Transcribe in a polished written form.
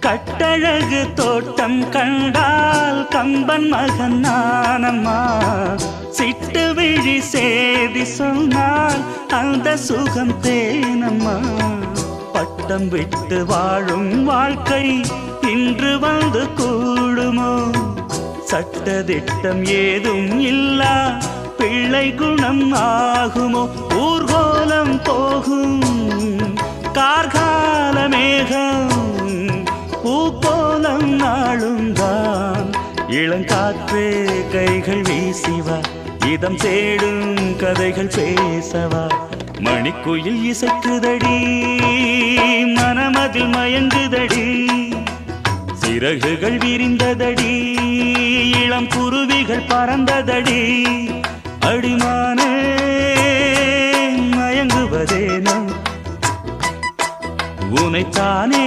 கட்டழகு தோட்டம் கண்டால் கம்பன் மகன் நானம்மா. சிட்டு விழி சேதி சொன்னால் அந்த சுகம் தேனம்மா. பட்டம் விட்டு வாழும் வாழ்க்கை இன்று வந்து கூடுமோ? சட்டதிட்டம் ஏதும் இல்லா பிள்ளை குணம் ஆகுமோ? ஊர்கோலம் போகும் கார்கால மேகம் பூக்கோலம் நாளும் தான். இளங்காற்றே கைகள் வீசிவா, இதம் தேடும் கதைகள் பேசவா. மணிக்குயில் இசைக்குதடி, மனமதில் மயங்குதடி. சிறகுகள் விரிந்ததடி, இளம் குருவிகள் பறந்ததடி. அடிமானே மயங்குவதேனோ உனைத்தானே